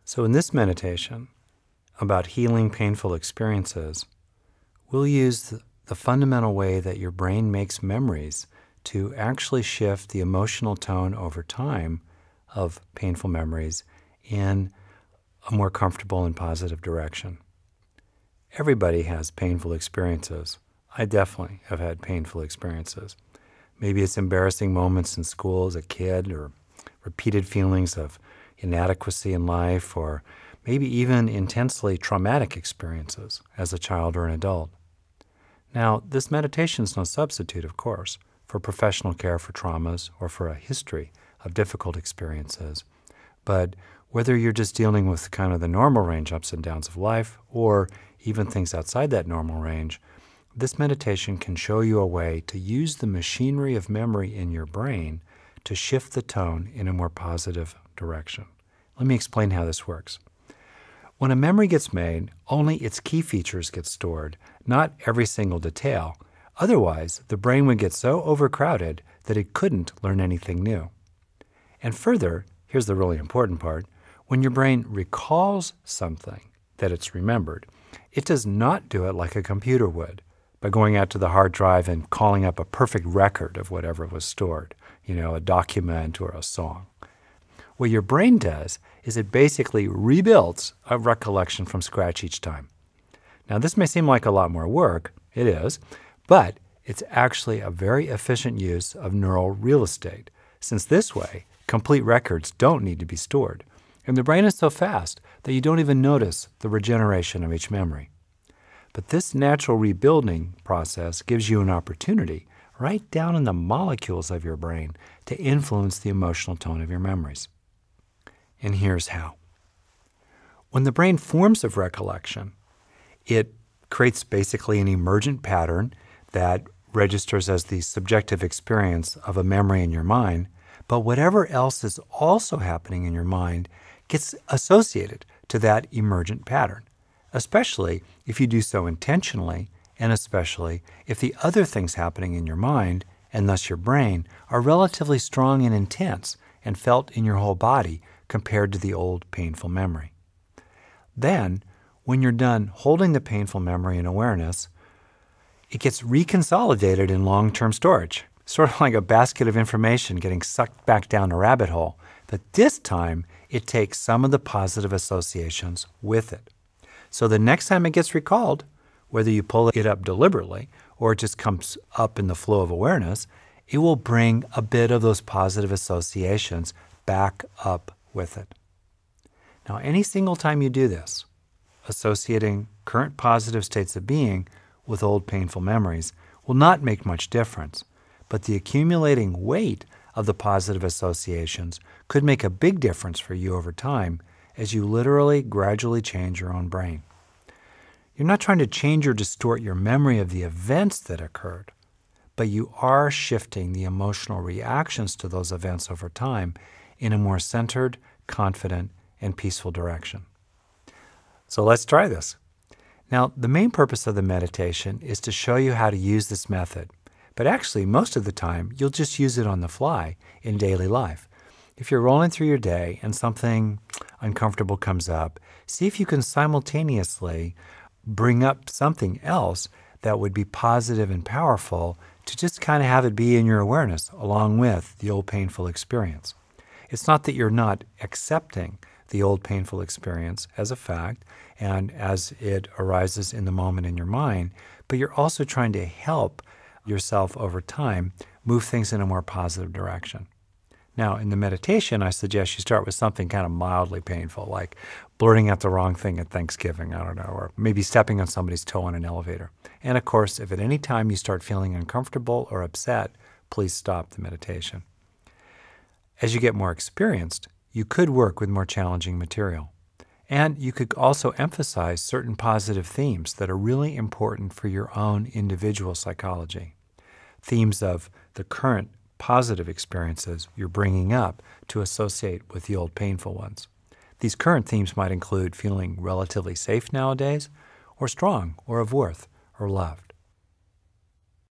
So in this meditation about healing painful experiences, we'll use the fundamental way that your brain makes memories to actually shift the emotional tone over time of painful memories in a more comfortable and positive direction. Everybody has painful experiences. I definitely have had painful experiences. Maybe it's embarrassing moments in school as a kid, or repeated feelings of inadequacy in life, or maybe even intensely traumatic experiences as a child or an adult. Now, this meditation is no substitute, of course, for professional care for traumas or for a history of difficult experiences. But whether you're just dealing with kind of the normal range ups and downs of life, or even things outside that normal range, this meditation can show you a way to use the machinery of memory in your brain to shift the tone in a more positive direction. Let me explain how this works. When a memory gets made, only its key features get stored, not every single detail. Otherwise, the brain would get so overcrowded that it couldn't learn anything new. And further, here's the really important part, when your brain recalls something that it's remembered, it does not do it like a computer would, by going out to the hard drive and calling up a perfect record of whatever was stored, a document or a song. What your brain does is it basically rebuilds a recollection from scratch each time. Now, this may seem like a lot more work. It is, but it's actually a very efficient use of neural real estate, since this way, complete records don't need to be stored. And the brain is so fast that you don't even notice the regeneration of each memory. But this natural rebuilding process gives you an opportunity right down in the molecules of your brain to influence the emotional tone of your memories. And here's how. When the brain forms of recollection, it creates basically an emergent pattern that registers as the subjective experience of a memory in your mind, but whatever else is also happening in your mind gets associated to that emergent pattern, especially if you do so intentionally, and especially if the other things happening in your mind, and thus your brain, are relatively strong and intense and felt in your whole body compared to the old painful memory. Then, when you're done holding the painful memory in awareness, it gets reconsolidated in long-term storage, sort of like a basket of information getting sucked back down a rabbit hole. But this time, it takes some of the positive associations with it. So the next time it gets recalled, whether you pull it up deliberately or it just comes up in the flow of awareness, it will bring a bit of those positive associations back up with it. Now, any single time you do this, associating current positive states of being with old painful memories will not make much difference, but the accumulating weight of the positive associations could make a big difference for you over time as you literally gradually change your own brain. You're not trying to change or distort your memory of the events that occurred, but you are shifting the emotional reactions to those events over time in a more centered, confident, and peaceful direction. So let's try this. Now, the main purpose of the meditation is to show you how to use this method, but actually most of the time you'll just use it on the fly in daily life. If you're rolling through your day and something uncomfortable comes up, see if you can simultaneously bring up something else that would be positive and powerful to just kind of have it be in your awareness along with the old painful experience. It's not that you're not accepting the old painful experience as a fact and as it arises in the moment in your mind, but you're also trying to help yourself over time move things in a more positive direction. Now, in the meditation, I suggest you start with something kind of mildly painful, like blurting out the wrong thing at Thanksgiving, or maybe stepping on somebody's toe on an elevator. And of course, if at any time you start feeling uncomfortable or upset, please stop the meditation. As you get more experienced, you could work with more challenging material. And you could also emphasize certain positive themes that are really important for your own individual psychology. Themes of the current positive experiences you're bringing up to associate with the old painful ones. These current themes might include feeling relatively safe nowadays, or strong, or of worth, or loved.